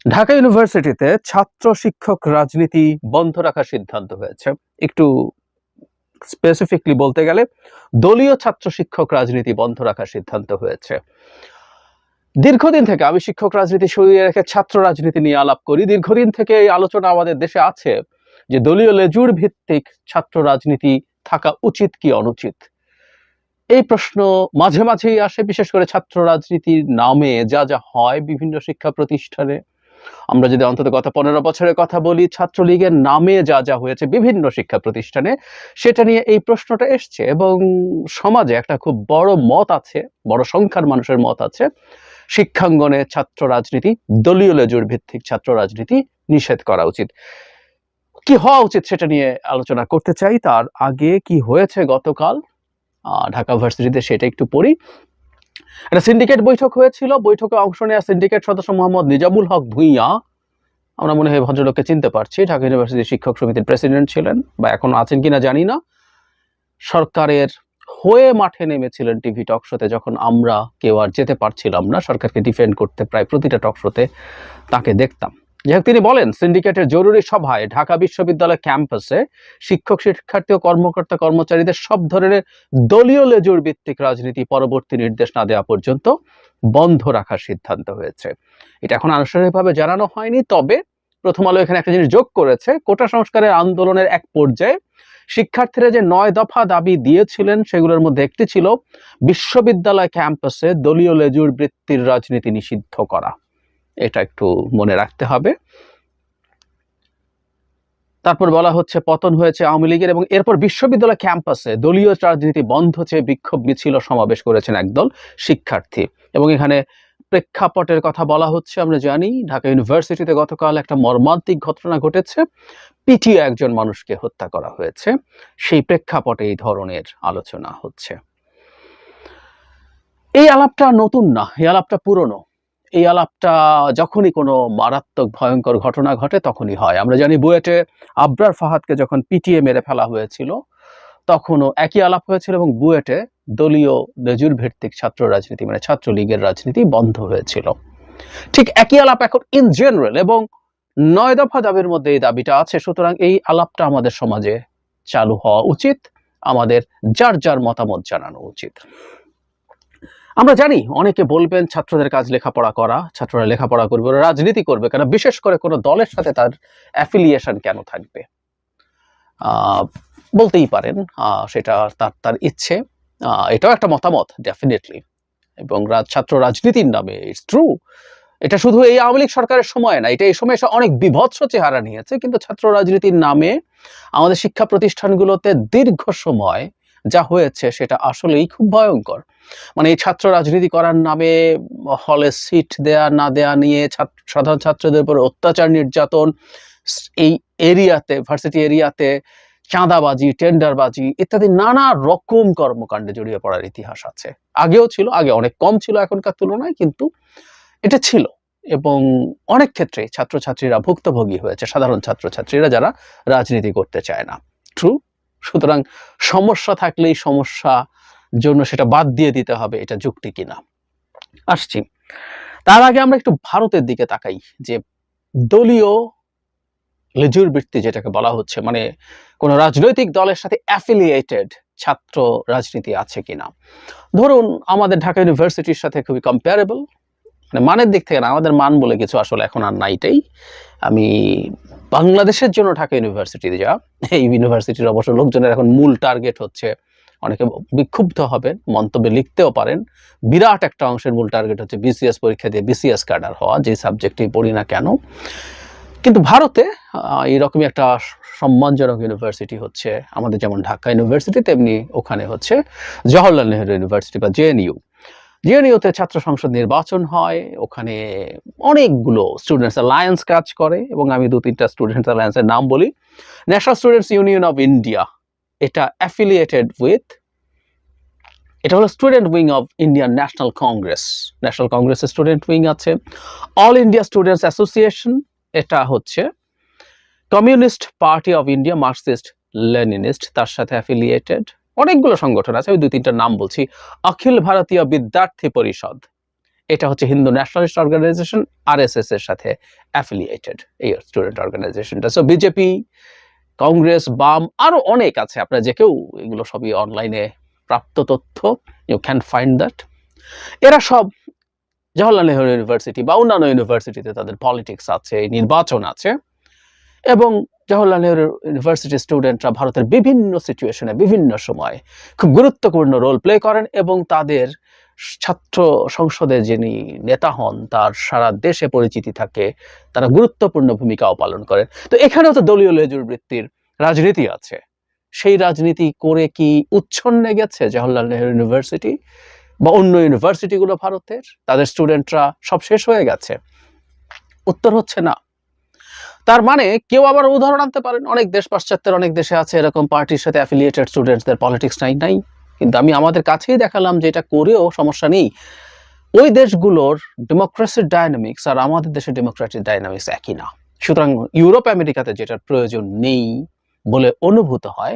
ঢাকা ইউনিভার্সিটিতে ছাত্র শিক্ষক রাজনীতি বন্ধ রাখার সিদ্ধান্ত হয়েছে। একটু স্পেসিফিকলি বলতে গেলে দলীয় ছাত্র শিক্ষক রাজনীতি বন্ধ রাখার সিদ্ধান্ত হয়েছে। দীর্ঘদিন থেকে আমি শিক্ষক রাজনীতি সরিয়ে রেখে ছাত্র রাজনীতি নিয়ে আলাপ করি। দীর্ঘদিন থেকে এই আলোচনা আমাদের দেশে আছে যে দলীয় লেজুর ভিত্তিক ছাত্র রাজনীতি থাকা উচিত কি অনুচিত। এই প্রশ্ন মাঝে মাঝেই আসে, বিশেষ করে ছাত্র রাজনীতির নামে যা যা হয় বিভিন্ন শিক্ষা প্রতিষ্ঠানে। আমরা যদি অন্তত গত 15 বছরের কথা বলি, ছাত্রলীগের নামে যা যা হয়েছে বিভিন্ন শিক্ষা প্রতিষ্ঠানে, সেটা নিয়ে এই প্রশ্নটা এসছে এবং সমাজে একটা খুব বড় মত আছে, বড় সংখ্যার মানুষের মত আছে, শিক্ষাঙ্গনে ছাত্র রাজনীতি, দলীয় লেজুর ভিত্তিক ছাত্র রাজনীতি নিষেধ করা উচিত। কি হওয়া উচিত সেটা নিয়ে আলোচনা করতে চাই। তার আগে কি হয়েছে গতকাল ঢাকা ভার্সিটিতে সেটা একটু পড়ি। একটা সিন্ডিকেট বৈঠক হয়েছিল। বৈঠকে অংশ নেওয়া সিন্ডিকেট সদস্য মোহাম্মদ নিজামুল হক ভূঁইয়া, আমরা মনে হয় ভদ্রলোককে চিনতে পারছি, ঢাকা ইউনিভার্সিটি শিক্ষক সমিতির প্রেসিডেন্ট ছিলেন, বা এখন আছেন কিনা জানি না। সরকারের হয়ে মাঠে নেমেছিলেন টিভি টক শোতে, যখন আমরা কেউ আর যেতে পারছিলাম না সরকারকে ডিফেন্ড করতে। প্রায় প্রতিটা টক শোতে তাকে দেখতাম। যাই হোক, তিনি বলেন সিন্ডিকেটের জরুরি সভায় ঢাকা বিশ্ববিদ্যালয় ক্যাম্পাসে শিক্ষক শিক্ষার্থী ও কর্মকর্তা কর্মচারীদের সব ধরনের দলীয় লেজুর ভিত্তিক রাজনীতি পরবর্তী নির্দেশ না দেওয়া পর্যন্ত বন্ধ রাখার সিদ্ধান্ত হয়েছে। এটা এখন আনুষ্ঠানিকভাবে জানানো হয়নি, তবে প্রথম আলো এখানে একটা জিনিস যোগ করেছে। কোটা সংস্কারের আন্দোলনের এক পর্যায়ে শিক্ষার্থীরা যে 9 দফা দাবি দিয়েছিলেন সেগুলোর মধ্যে একটি ছিল বিশ্ববিদ্যালয় ক্যাম্পাসে দলীয় লেজুর বৃত্তির রাজনীতি নিষিদ্ধ করা। এটা একটু মনে রাখতে হবে। তারপর বলা হচ্ছে পতন হয়েছে আওয়ামী লীগের, এবং এরপর বিশ্ববিদ্যালয় ক্যাম্পাসে দলীয় রাজনীতি বন্ধ চেয়ে বিক্ষোভ মিছিল সমাবেশ করেছেন একদল শিক্ষার্থী। এবং এখানে প্রেক্ষাপটের কথা বলা হচ্ছে, আমরা জানি ঢাকা ইউনিভার্সিটিতে গতকাল একটা মর্মান্তিক ঘটনা ঘটেছে, পিটিয়ে একজন মানুষকে হত্যা করা হয়েছে। সেই প্রেক্ষাপটে এই ধরনের আলোচনা হচ্ছে। এই আলাপটা নতুন না, এই আলাপটা পুরনো। এই আলাপটা যখনই কোনো মারাত্মক ভয়ঙ্কর ঘটনা ঘটে তখনই হয়। আমরা জানি বুয়েটে আবরার ফাহাদকে যখন পিটিয়ে মেরে ফেলা হয়েছিল তখনও একই আলাপ হয়েছিল, এবং বুয়েটে দলীয় লেজুর ভিত্তিক ছাত্র রাজনীতি মানে ছাত্রলীগের রাজনীতি বন্ধ হয়েছিল। ঠিক একই আলাপ এখন ইন জেনারেল, এবং 9 দফা দাবির মধ্যে এই দাবিটা আছে। সুতরাং এই আলাপটা আমাদের সমাজে চালু হওয়া উচিত, আমাদের যার যার মতামত জানানো উচিত। আমরা জানি অনেকে বলবেন ছাত্রদের কাজ লেখাপড়া করা, ছাত্ররা লেখাপড়া করবে, ওরা রাজনীতি করবে কেন, বিশেষ করে কোনো দলের সাথে তার অ্যাফিলিয়েশন কেন থাকবে। বলতেই পারেন সেটা তার তার ইচ্ছে, এটাও একটা মতামত ডেফিনেটলি। এবং ছাত্র রাজনীতির নামে ইটস ট্রু, এটা শুধু এই আওয়ামী লীগ সরকারের সময় না, এটা এই সময় এসে অনেক বিভৎস চেহারা নিয়েছে। কিন্তু ছাত্র রাজনীতির নামে আমাদের শিক্ষা প্রতিষ্ঠানগুলোতে দীর্ঘ সময় যা হয়েছে সেটা আসলেই খুব ভয়ঙ্কর। মানে এই ছাত্র রাজনীতি করার নামে হলে সিট দেয়া না দেয়া নিয়ে সাধারণ ছাত্রদের উপর অত্যাচার নির্যাতন, এই এরিয়াতে ভার্সিটি এরিয়াতে চাঁদাবাজি, টেন্ডারবাজি ইত্যাদি নানা রকম কর্মকাণ্ডে জড়িয়ে পড়ার ইতিহাস আছে। আগেও ছিল, আগে অনেক কম ছিল এখনকার তুলনায়, কিন্তু এটা ছিল। এবং অনেক ক্ষেত্রে ছাত্রছাত্রীরা ভুক্তভোগী হয়েছে, সাধারণ ছাত্রছাত্রীরা যারা রাজনীতি করতে চায় না। ট্রু। সুতরাং সমস্যা থাকলেই সমস্যা জন্য সেটা বাদ দিয়ে দিতে হবে, এটা যুক্তি কিনা। আসছি। তার আগে আমরা একটু ভারতের দিকে তাকাই, যে দলীয় লেজুর বৃত্তি যেটাকে বলা হচ্ছে, মানে কোন রাজনৈতিক দলের সাথে অ্যাফিলিয়েটেড ছাত্র রাজনীতি আছে কিনা। ধরুন আমাদের ঢাকা ইউনিভার্সিটির সাথে খুবই কম্পারেবল, মানে মানের দিক থেকে না, আমাদের মান বলে কিছু আসলে এখন আর নাইটাই। আমি বাংলাদেশের জন্য ঢাকা ইউনিভার্সিটি যা, এই ইউনিভার্সিটির অবশ্য লোকজনের এখন মূল টার্গেট হচ্ছে, অনেকে বিক্ষুব্ধ হবেন, মন্তব্যে লিখতেও পারেন, বিরাট একটা অংশের মূল টার্গেট হচ্ছে বিসিএস পরীক্ষা দিয়ে বিসিএস ক্যাডার হওয়া, যে সাবজেক্টেই পড়ি না কেন। কিন্তু ভারতে এইরকমই একটা সম্মানজনক ইউনিভার্সিটি হচ্ছে আমাদের, যেমন ঢাকা ইউনিভার্সিটি তেমনি ওখানে হচ্ছে জওহরলাল নেহরু ইউনিভার্সিটি বা জেএনইউ। জেএনইউতে ছাত্র সংসদ নির্বাচন হয়, ওখানে অনেকগুলো স্টুডেন্টস অ্যালায়েন্স কাজ করে, এবং আমি 2-3টা স্টুডেন্টস অ্যালায়েন্সের নাম বলি। National students union of India, এটা অ্যাফিলিয়েটেড উইথ, এটা হলো student wing of Indian national Congress, national কংগ্রেসের স্টুডেন্ট উইং আছে। অল ইন্ডিয়া স্টুডেন্টস অ্যাসোসিয়েশন, এটা হচ্ছে communist party of India, Marxist Leninist, তার সাথে অ্যাফিলিয়েটেড অনেকগুলো সংগঠন আছে, আমি 2-3টার নাম বলছি। অখিল ভারতীয় বিদ্যার্থী পরিষদ, এটা হচ্ছে হিন্দু ন্যাশনালিস্ট অর্গানাইজেশন, আরএসএস এর সাথে অ্যাফিলিয়েটেড এই স্টুডেন্ট অর্গানাইজেশনটা। সো বিজেপি, কংগ্রেস, বাম আরো অনেক আছে, আপনারা যে কেউ এগুলো সবই অনলাইনে প্রাপ্ত তথ্য, ইউ ক্যান ফাইন্ড দ্যাট। এরা সব জওহরলাল নেহরু ইউনিভার্সিটি বা অন্যান্য ইউনিভার্সিটিতে তাদের পলিটিক্স আছে, নির্বাচন আছে, এবং জওহরলাল নেহরু ইউনিভার্সিটির স্টুডেন্টরা ভারতের বিভিন্ন সিচুয়েশনে বিভিন্ন সময় খুব গুরুত্বপূর্ণ রোল প্লে করেন, এবং তাদের ছাত্র সংসদে যিনি নেতা হন তার সারা দেশে পরিচিতি থাকে, তারা গুরুত্বপূর্ণ ভূমিকাও পালন করেন। তো এখানেও তো দলীয় লেজুর বৃত্তির রাজনীতি আছে। সেই রাজনীতি করে কি উচ্ছন্নে গেছে জওহরলাল নেহরু ইউনিভার্সিটি বা অন্য ইউনিভার্সিটিগুলো ভারতের? তাদের স্টুডেন্টরা সব শেষ হয়ে গেছে? উত্তর হচ্ছে না। তার মানে কেউ আবার উদাহরণ আনতে পারেন, অনেক দেশ, পাশ্চাত্যের অনেক দেশে আছে এরকম পার্টির সাথে অ্যাফিলিয়েটেড স্টুডেন্টসদের পলিটিক্স নাই। কিন্তু আমি আমাদের কাছেই দেখালাম যে এটা করেও সমস্যা নেই। ওই দেশগুলোর ডেমোক্রেসির ডায়নামিক্স আর আমাদের দেশের ডেমোক্রেটিক ডায়নামিক্স একই না। সুতরাং ইউরোপ আমেরিকাতে যেটার প্রয়োজন নেই বলে অনুভূত হয়,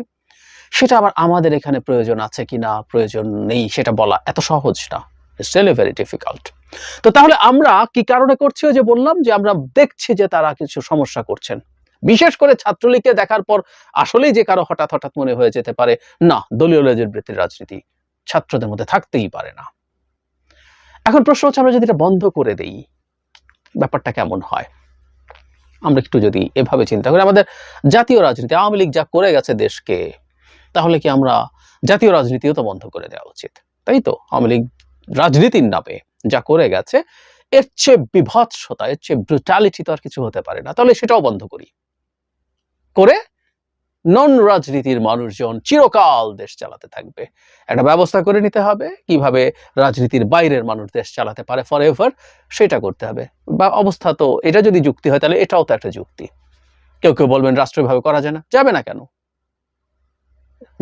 সেটা আবার আমাদের এখানে প্রয়োজন আছে কিনা, প্রয়োজন নেই সেটা বলা এত সহজ না। It's really very difficult. তো তাহলে আমরা কি কারণে করছি? যে বললাম যে আমরা দেখছি যে তারা কিছু সমস্যা করছেন, বিশেষ করে ছাত্রলীগকে দেখার পর আসলেই যে কারো হঠাৎ হঠাৎ মনে হয়ে যেতে পারে না, দলীয় লেজুর বৃত্তির রাজনীতি ছাত্রদের মধ্যে থাকতেই পারে না। এখন প্রশ্ন হচ্ছে, আমরা যদি এটা বন্ধ করে দেই ব্যাপারটা কেমন হয়? আমরা একটু যদি এভাবে চিন্তা করি, আমাদের জাতীয় রাজনীতি, আওয়ামী লীগ যা করে গেছে দেশকে, তাহলে কি আমরা জাতীয় রাজনীতিও তো বন্ধ করে দেওয়া উচিত, তাই তো? আওয়ামী লীগ রাজনীতির নামে যা করে গেছে, এর চেয়ে বিভৎসতা, এর চেয়ে ব্রুটালিটি তো আর কিছু হতে পারে না। তাহলে সেটাও বন্ধ করি, করে নন রাজনীতির মানুষজন চিরকাল দেশ চালাতে থাকবে। একটা ব্যবস্থা করে নিতে হবে কিভাবে রাজনীতির বাইরের মানুষ দেশ চালাতে পারে ফর এভার, সেটা করতে হবে। বা অবস্থা তো এটা যদি যুক্তি হয়, তাহলে এটাও তো একটা যুক্তি। কেউ কেউ বলবেন রাষ্ট্রীয়ভাবে করা যায় না। যাবে না কেন?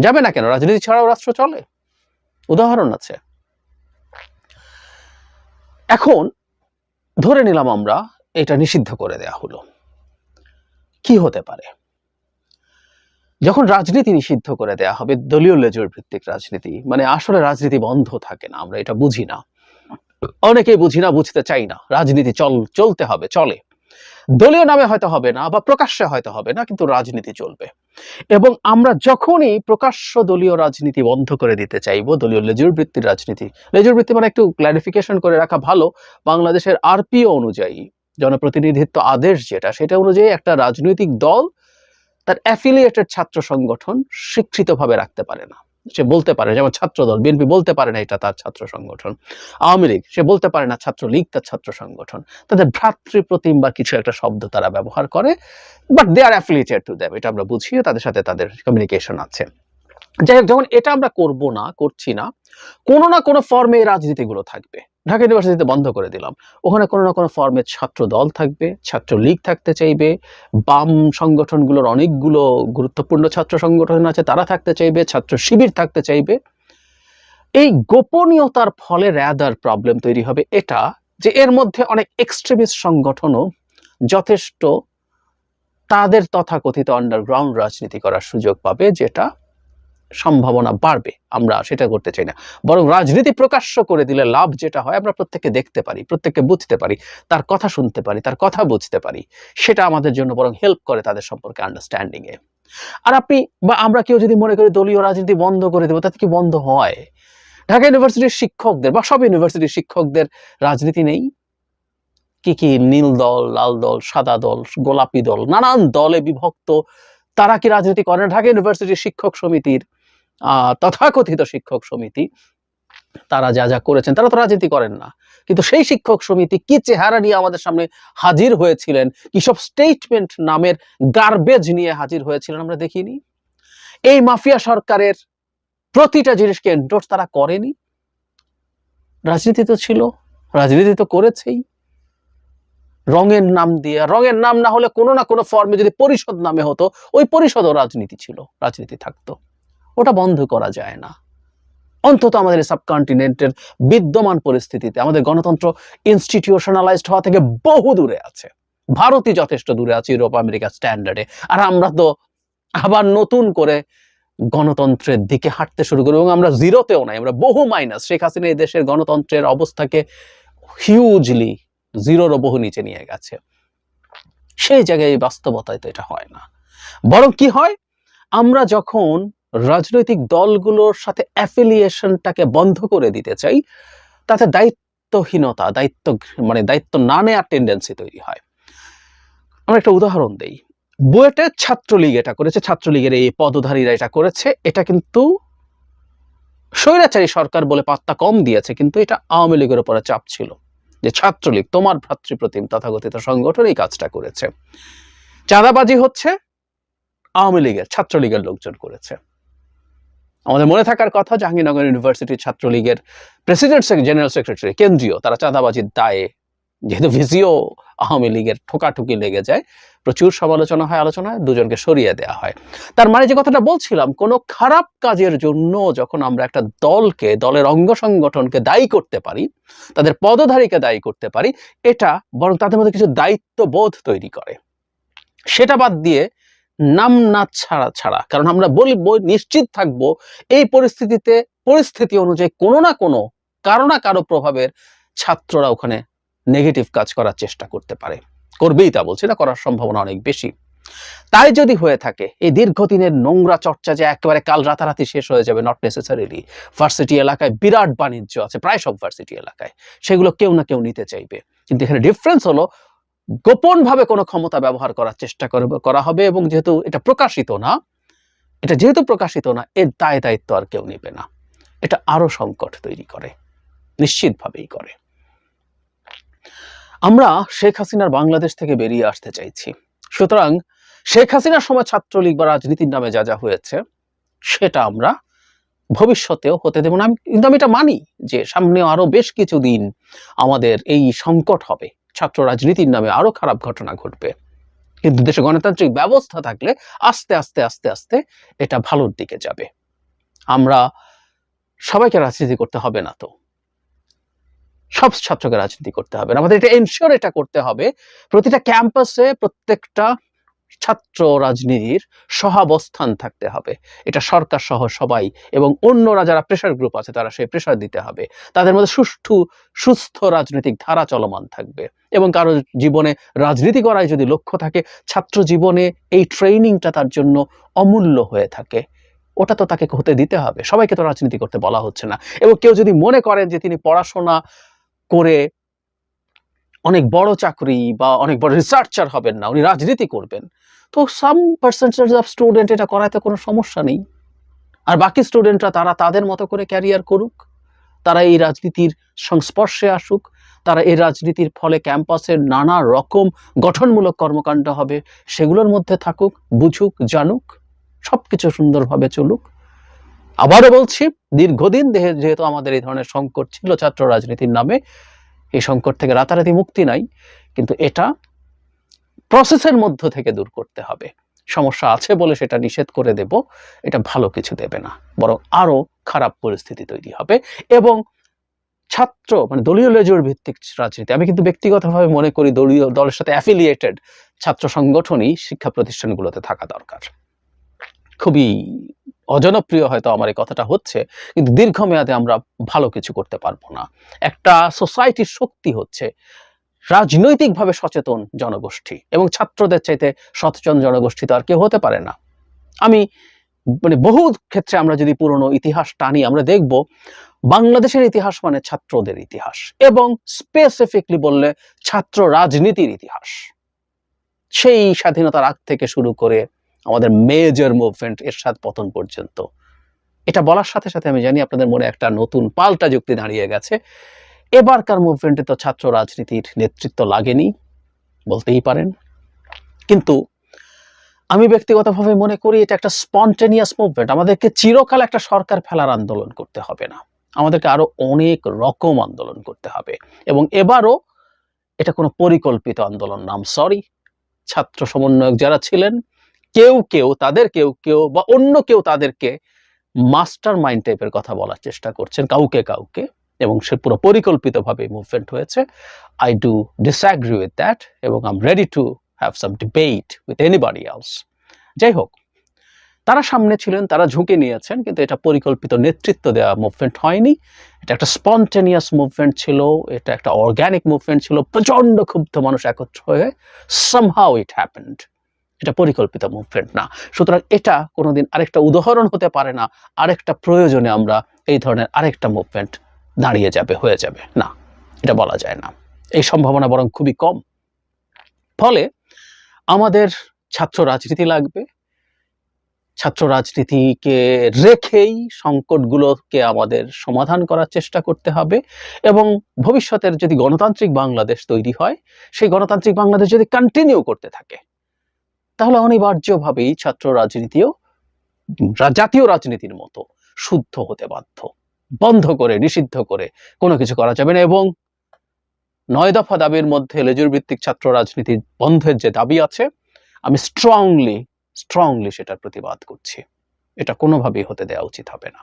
যাবে না কেন? রাজনীতি ছাড়াও রাষ্ট্র চলে, উদাহরণ আছে। এখন ধরে নিলাম আমরা এটা নিষিদ্ধ করে দেয়া হলো, কি হতে পারে? যখন রাজনীতি নিষিদ্ধ করে দেয়া হবে, দলীয় লেজুর ভিত্তিক রাজনীতি, মানে আসলে রাজনীতি বন্ধ থাকে না, আমরা এটা বুঝি না, অনেকেই বুঝি না, বুঝতে চাই না। রাজনীতি চলতে হবে, চলে। দলীয় নামে হয়তো হবে না বা প্রকাশ্যে হয়তো হবে না, কিন্তু রাজনীতি চলবে। এবং আমরা যখনই প্রকাশ্য দলীয় রাজনীতি বন্ধ করে দিতে চাইবো, দলীয় লেজুর বৃত্তির রাজনীতি, লেজুর বৃত্তি মানে একটু ক্লারিফিকেশন করে রাখা ভালো, বাংলাদেশের আরপিও অনুযায়ী, জনপ্রতিনিধিত্ব আদেশ যেটা, সেটা অনুযায়ী একটা রাজনৈতিক দল তার অ্যাফিলিয়েটেড ছাত্র সংগঠন স্বীকৃতভাবে রাখতে পারে না। সে বলতে পারে, যেমন ছাত্রদল, বিএনপি বলতে পারে না এটা তার ছাত্র সংগঠন। আওয়ামী লীগ, সে বলতে পারে না ছাত্রলীগ তার ছাত্র সংগঠন। তাদের ভ্রাতৃপ্রতিম বা কিছু একটা শব্দ তারা ব্যবহার করে, but they are affiliated to them, এটা আমরা বুঝি, তাদের সাথে তাদের কমিউনিকেশন আছে। যাই হোক, যখন এটা আমরা করছি না, কোনো না কোনো ফর্মে এই রাজনীতিগুলো থাকবে। ঢাকা ইউনিভার্সিটিতে বন্ধ করে দিলাম, ওখানে কোনো না কোনো ফর্মে ছাত্র দল থাকবে, ছাত্রলীগ থাকতে চাইবে, বাম সংগঠনগুলোর অনেকগুলো গুরুত্বপূর্ণ ছাত্র সংগঠন আছে, তারা থাকতে চাইবে, ছাত্র শিবির থাকতে চাইবে। এই গোপনীয়তার ফলে র্যাদার প্রবলেম তৈরি হবে এটা, যে এর মধ্যে অনেক এক্সট্রিমিস্ট সংগঠনও যথেষ্ট তাদের তথাকথিত আন্ডারগ্রাউন্ড রাজনীতি করার সুযোগ পাবে, যেটা সম্ভাবনা বাড়বে। আমরা সেটা করতে চাই না, বরং রাজনীতি প্রকাশ্য করে দিলে লাভ যেটা হয়, আমরা প্রত্যেককে দেখতে পারি, প্রত্যেককে বুঝতে পারি, তার কথা শুনতে পারি, তার কথা বুঝতে পারি, সেটা আমাদের জন্য বরং হেল্প করে তাদের সম্পর্কে আন্ডারস্ট্যান্ডিং এ। আর আপনি বা আমরা কেউ যদি মনে করি দলীয় রাজনীতি বন্ধ করে দেবো, তাতে কি বন্ধ হয়? ঢাকা ইউনিভার্সিটির শিক্ষকদের বা সব ইউনিভার্সিটির শিক্ষকদের রাজনীতি নেই? কি নীল দল, লাল দল, সাদা দল, গোলাপি দল, নানান দলে বিভক্ত, তারা কি রাজনীতি করে না? ঢাকা ইউনিভার্সিটির শিক্ষক সমিতির তথাকথিত শিক্ষক সমিতি, তারা যা যা করেছেন, তারা তো রাজনীতি করেন না, কিন্তু সেই শিক্ষক সমিতি কি চেহারা নিয়ে আমাদের সামনে হাজির হয়েছিলেন, কি সব স্টেটমেন্ট নামের গার্বেজ নিয়ে হাজির হয়েছিলেন, আমরা দেখিনি? এই মাফিয়া সরকারের প্রতিটা জিনিসকে এন্ডোর্স তারা করেনি। রাজনীতি তো ছিল, রাজনীতি তো করেছেই, রঙের নাম দিয়ে। রঙের নাম না হলে কোনো না কোনো ফর্মে যদি পরিষদ নামে হতো, ওই পরিষদও রাজনীতি ছিল, রাজনীতি থাকতো। ওটা বন্ধ করা যায় না। অন্তত আমাদের সাবকন্টিনেন্টের বিদ্যমান পরিস্থিতিতে আমাদের গণতন্ত্র ইনস্টিটিউশনালাইজড হওয়া থেকে বহু দূরে আছে। ভারতই যথেষ্ট দূরে আছে ইউরোপ আমেরিকা স্ট্যান্ডার্ডে, আর আমরা তো আবার নতুন করে গণতন্ত্রের দিকে হাঁটতে শুরু করি, এবং আমরা জিরোতেও নাই, আমরা বহু মাইনাস। শেখ হাসিনা এই দেশের গণতন্ত্রের অবস্থাকে হিউজলি জিরোরও বহু নিচে নিয়ে গেছে। সেই জায়গায় এই বাস্তবতায় তো এটা হয় না। বরং কি হয়, আমরা যখন রাজনৈতিক দলগুলোর সাথে অ্যাফিলিয়েশনটাকে বন্ধ করে দিতে চাই, তাতে দায়িত্বহীনতা, দায়িত্ব না নেওয়ার টেন্ডেন্সি তৈরি হয়। আমরা একটা উদাহরণ দেই। বুয়েটে ছাত্রলীগ এটা করেছে, ছাত্রলীগের এই পদধারীরা এটা করেছে। এটা কিন্তু স্বৈরাচারী সরকার বলে পাত্তা কম দিয়েছে, কিন্তু এটা আওয়ামী লীগের উপরে চাপ ছিল যে ছাত্রলীগ, তোমার ভ্রাতৃপ্রতিম তথাকথিত সংগঠন এই কাজটা করেছে। চাঁদাবাজি হচ্ছে আওয়ামী লীগের, ছাত্রলীগের লোকজন করেছে। আমাদের মনে থাকার কথা, জাহাঙ্গীরনগর ইউনিভার্সিটির ছাত্রলীগের প্রেসিডেন্ট জেনারেল সেক্রেটারি কেন্দ্রীয়, তারা চাঁদাবাজির দায়ে, যেহেতু ভিসিও আওয়ামী লীগের, ঠোকাঠুকি লেগে যায়, প্রচুর সমালোচনা হয়, আলোচনা হয়, দুজনকে সরিয়ে দেওয়া হয়। তার মানে যে কথাটা বলছিলাম, কোনো খারাপ কাজের জন্য যখন আমরা একটা দলকে, দলের অঙ্গ সংগঠনকে দায়ী করতে পারি, তাদের পদধারীকে দায়ী করতে পারি, এটা বরং তাদের মধ্যে কিছু দায়িত্ববোধ তৈরি করে। সেটা বাদ দিয়ে নাম না ছাড়া, কারণ আমরা বলবো, নিশ্চিত থাকবো এই পরিস্থিতি অনুযায়ী কোনো না কোনো, কারো না কারো প্রভাবের ছাত্ররা ওখানে নেগেটিভ কাজ করার চেষ্টা করতে পারে, করবেই, তা বলছি না, করার সম্ভাবনা অনেক বেশি। তাই যদি হয়ে থাকে, এই দীর্ঘদিনের নোংরা চর্চা যে একেবারে কাল রাতারাতি শেষ হয়ে যাবে, নট নেসেসারিলি। ভার্সিটি এলাকায় বিরাট বাণিজ্য আছে, প্রায় সব ভার্সিটি এলাকায়, সেগুলো কেউ না কেউ নিতে চাইবে। কিন্তু এখানে ডিফারেন্স হলো, গোপন ভাবে কোনো ক্ষমতা ব্যবহার করার চেষ্টা করা হবে, এবং যেহেতু এটা প্রকাশিত না, এর দায়িত্ব আর কেউ নেবে না। এটা আরো সংকট তৈরি করে, নিশ্চিতভাবেই করে। আমরা শেখ হাসিনার বাংলাদেশ থেকে বেরিয়ে আসতে চাইছি, সুতরাং শেখ হাসিনার সময় ছাত্রলীগ বা রাজনীতির নামে যা যা হয়েছে, সেটা আমরা ভবিষ্যতেও হতে দেব না। কিন্তু আমি এটা মানি যে সামনে আরো বেশ কিছুদিন আমাদের এই সংকট হবে, ছাত্র রাজনীতির নামে আরো খারাপ ঘটনা ঘটবে। কিন্তু দেশে গণতান্ত্রিক ব্যবস্থা থাকলে আস্তে আস্তে আস্তে আস্তে এটা ভালোর দিকে যাবে। আমরা সবাইকে রাজনীতি করতে হবে না, তো সব ছাত্রকে রাজনীতি করতে হবে না। আমাদের এটা এনশিওর এটা করতে হবে, প্রতিটা ক্যাম্পাসে প্রত্যেকটা ছাত্র রাজনীতির সহাবস্থান থাকতে হবে। এটা সরকার সহ সবাই, এবং অন্যরা যারা প্রেসার গ্রুপ আছে, তারা সেই প্রেসার দিতে হবে। তাদের মধ্যে সুস্থ রাজনৈতিক ধারা চলমান থাকবে। এবং কারো জীবনে রাজনীতি করায় যদি লক্ষ্য থাকে, ছাত্র জীবনে এই ট্রেনিংটা তার জন্য অমূল্য হয়ে থাকে, ওটা তো তাকে হতে দিতে হবে। সবাইকে তো রাজনীতি করতে বলা হচ্ছে না। এবং কেউ যদি মনে করেন যে তিনি পড়াশোনা করে অনেক বড় চাকরি বা অনেক বড় রিসার্চার হবেন না, উনি রাজনীতি করবেন, তো সাম পার্সেন্টেজ অফ স্টুডেন্ট এটা করাতে কোনো সমস্যা নেই। আর বাকি স্টুডেন্টরা তারা তাদের মতো করে ক্যারিয়ার করুক, তারা এই রাজনীতির সংস্পর্শে আসুক, তারা এই রাজনীতির ফলে ক্যাম্পাসের নানা রকম গঠনমূলক কর্মকাণ্ড হবে, সেগুলোর মধ্যে থাকুক, বুঝুক, জানুক, সবকিছু সুন্দরভাবে চলুক। আবারও বলছি, দীর্ঘদিন যেহেতু আমাদের এই ধরনের সংকট ছিল ছাত্র রাজনীতির নামে, এই সংকট থেকে রাতারাতি মুক্তি নাই, কিন্তু এটা প্রসেসের মধ্য থেকে দূর করতে হবে। সমস্যা আছে বলে সেটা নিষেধ করে দেব, এটা ভালো কিছু দেবে না, বরং আরো খারাপ পরিস্থিতি তৈরি হবে। এবং ছাত্র দলীয় লেজুর ভিত্তিক রাজনীতি, আমি কিন্তু ব্যক্তিগতভাবে মনে করি দলীয় দলের সাথে অ্যাফিলিয়েটেড ছাত্র সংগঠনই শিক্ষা প্রতিষ্ঠানগুলোতে থাকা দরকার। খুবই অজনপ্রিয় হয়তো আমার এই কথাটা হচ্ছে, কিন্তু দীর্ঘমেয়াদে আমরা ভালো কিছু করতে পারবো না। একটা সোসাইটির শক্তি হচ্ছে রাজনৈতিকভাবে সচেতন জনগোষ্ঠী, এবং ছাত্রদের চাইতে সচেতন জনগোষ্ঠী তো আর কেউ হতে পারে না। আমি বহু ক্ষেত্রে আমরা যদি পুরনো ইতিহাস টানি, আমরা দেখব বাংলাদেশের ইতিহাস মানে ছাত্রদের ইতিহাস, এবং স্পেসিফিকলি বললে ছাত্র রাজনীতির ইতিহাস। সেই স্বাধীনতার আগ থেকে শুরু করে আমাদের মেজর মুভমেন্ট এরশাদ পতন পর্যন্ত। এটা বলার সাথে সাথে আমি জানি আপনাদের মনে একটা নতুন পাল্টা যুক্তি দাঁড়িয়ে গেছে, এবারকার মুভমেন্টে তো ছাত্র রাজনীতির নেতৃত্ব লাগেনি, বলতেই পারেন। কিন্তু আমি ব্যক্তিগতভাবে মনে করি এটা একটা স্পন্টেনিয়াস মুভমেন্ট। আমাদেরকে চিরকাল একটা সরকার ফেলার আন্দোলন করতে হবে না, আমাদেরকে আরো অনেক রকম আন্দোলন করতে হবে। এবং এবারও এটা কোনো পরিকল্পিত আন্দোলন না। সরি, ছাত্র সমন্বয়ক যারা ছিলেন, কেউ কেউ বা অন্য কেউ তাদেরকে মাস্টার মাইন্ড টাইপের কথা বলার চেষ্টা করছেন কাউকে, এবং সে পুরো পরিকল্পিতভাবে মুভমেন্ট হয়েছে। I do disagree with that, এবং I am ready to have some debate with anybody else. যাই হোক, তারা সামনে ছিলেন, তারা ঝুঁকে নিয়েছেন, কিন্তু এটা পরিকল্পিত নেতৃত্ব দেওয়া মুভমেন্ট হয়নি। এটা একটা স্পন্টেনিয়াস মুভমেন্ট ছিল, এটা একটা অর্গানিক মুভমেন্ট ছিল। প্রচন্ড ক্ষুব্ধ মানুষ একত্র হয়ে somehow it happened. এটা পরিকল্পিত মুভমেন্ট না। সুতরাং এটা কোনোদিন আরেকটা উদাহরণ হতে পারে না, আরেকটা প্রয়োজনে আমরা এই ধরনের আরেকটা মুভমেন্ট দাঁড়িয়ে যাবে, হয়ে যাবে, না, এটা বলা যায় না। এই সম্ভাবনা বরং খুবই কম। ফলে আমাদের ছাত্র রাজনীতি লাগবে। ছাত্র রাজনীতিকে রেখেই সংকটগুলোকে আমাদের সমাধান করার চেষ্টা করতে হবে, এবং ভবিষ্যতের যদি গণতান্ত্রিক বাংলাদেশ তৈরি হয়, সেই গণতান্ত্রিক বাংলাদেশ যদি কন্টিনিউ করতে থাকে, তাহলে অনিবার্যভাবেই ছাত্র রাজনীতিও জাতীয় রাজনীতির মতো শুদ্ধ হতে বাধ্য। বন্ধ করে, নিষিদ্ধ করে কোনো কিছু করা যাবে না। এবং 9 দফা দাবির মধ্যে লেজুর ভিত্তিক ছাত্র রাজনীতি বন্ধের যে দাবি আছে, আমি স্ট্রংলি সেটার প্রতিবাদ করছি। এটা কোনোভাবেই হতে দেওয়া উচিত হবে না।